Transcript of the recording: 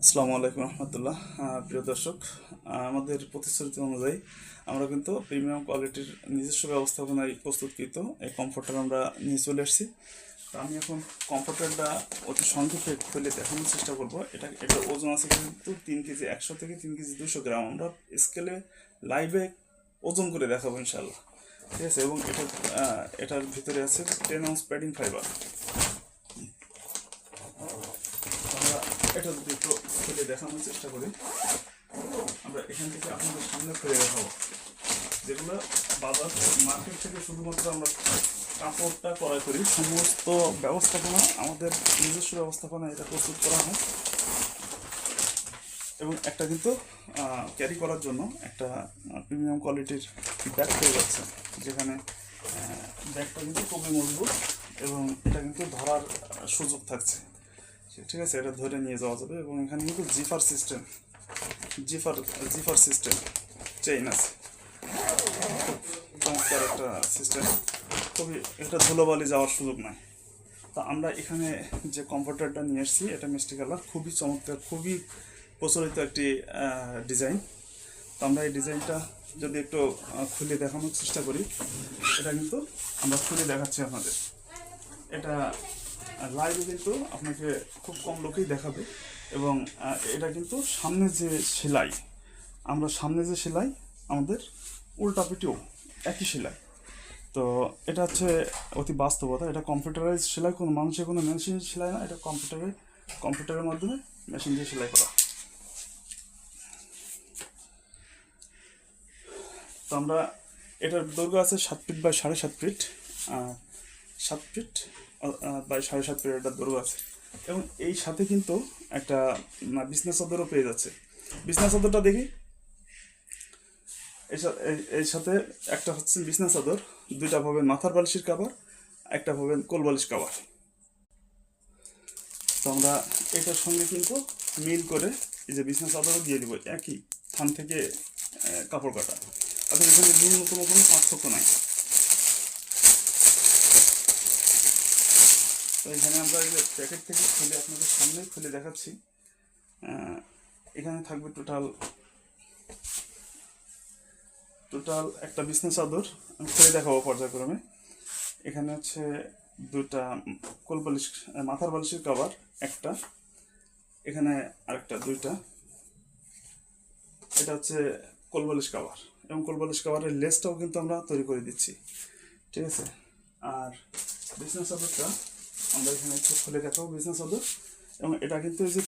আসসালামু আলাইকুম রহমতুল্লাহ। প্রিয় দর্শক, আমাদের প্রতিশ্রুতি অনুযায়ী আমরা কিন্তু প্রিমিয়াম কোয়ালিটির নিজস্ব ব্যবস্থাপনায় প্রস্তুতকৃত এই কমফোর্টার আমরা নিয়ে চলে এসেছি। তো আমি এখন কমফোর্টারটা অতি সংক্ষেপে খুলে দেখানোর চেষ্টা করব। এটার ওজন আছে কিন্তু 3 কেজি 100 থেকে 3 কেজি 200 গ্রাম। আমরা স্কেলে লাইভে ওজন করে দেখাবো ইনশাল্লাহ, ঠিক আছে। এবং এটার ভিতরে আছে 10 ounce প্যাডিং ফাইবার। আমরা এটা যদি একটু খুলে দেখানোর চেষ্টা করি, আমরা এখান থেকে আপনাদের সামনে খুলে দেখাবো যেগুলো বাজার মার্কেট থেকে শুধুমাত্র আমরা কাপড়টা ক্রয় করি। সমস্ত ব্যবস্থাপনা আমাদের নিজস্ব ব্যবস্থাপনা এটা প্রস্তুত করা হয়। এবং একটা কিন্তু ক্যারি করার জন্য একটা প্রিমিয়াম কোয়ালিটির ব্যাগ পেয়ে যাচ্ছে, যেখানে ব্যাগটা কিন্তু খুবই মজবুত এবং এটা কিন্তু ধরার সুযোগ থাকছে, ঠিক আছে। এটা ধরে নিয়ে যাওয়া যাবে। এবং এখানে কিন্তু জিফার সিস্টেম চেইন আছে, চমৎকার একটা সিস্টেম। খুবই এটা ধুলোবালি যাওয়ার সুযোগ নাই। তো আমরা এখানে যে কমফোর্টারটা নিয়ে এসেছি এটা মিষ্টি কালার, খুবই চমৎকার, খুবই প্রচলিত একটি ডিজাইন। তো আমরা এই ডিজাইনটা যদি একটু খুলে দেখানোর চেষ্টা করি, এটা কিন্তু আমরা খুলে দেখাচ্ছি আপনাদের। এটা লাইভে কিন্তু আপনাকে খুব কম লোকেই দেখাবে। এবং এটা কিন্তু সামনে যে সেলাই, আমাদের উল্টা পিঠেও একই সেলাই। তো এটা হচ্ছে অতি বাস্তবতা। এটা কম্পিউটারাইজ সেলাই, কোনো মানুষের কোনো মেশিন সেলাই না, এটা কম্পিউটারের মাধ্যমে মেশিন দিয়ে সেলাই করা। তো আমরা এটার দৈর্ঘ্য আছে 7 feet by 7.5 feet, 7 feet by 7.5 feet এটার দৈর্ঘ্য আছে। এবং এই সাথে কিন্তু একটা বিছনা চাদরও পেয়ে যাচ্ছে। বিছনা চাদরটা দেখি, এই সাথে একটা হচ্ছে বিছনা চাদর, দুইটা পাবেন মাথার বালিশের কাভার, একটা পাবেন কোল বালিশ কাভার। তো আমরা এটার সঙ্গে কিন্তু মিল করে এই যে বিছনা চাদরও দিয়ে দিব, একই থান থেকে কাপড় কাটা। অর্থাৎ এখানে ন্যূনতম কোনো পার্থক্য নাই। তো এখানে আমরা এই যে প্যাকেট থেকে খুলে আপনাদের সামনে খুলে দেখাচ্ছি। এখানে থাকবে টোটাল একটা বিছনা চাদর, আমি খুলে দেখাবো পর্যায়ক্রমে। এখানে হচ্ছে দুটা মাথার বালিশের কভার একটা, এখানে আরেকটা দুইটা, এটা হচ্ছে কোলবালিশ কভার। এবং কোলবালিশ কভারের লেসটাও কিন্তু আমরা তৈরি করে দিচ্ছি, ঠিক আছে। আর বিছনা চাদরটা আমরা এখানে একটু খুলে দেখাবো বিছনা চাদর। এবং এটা কিন্তু এই যে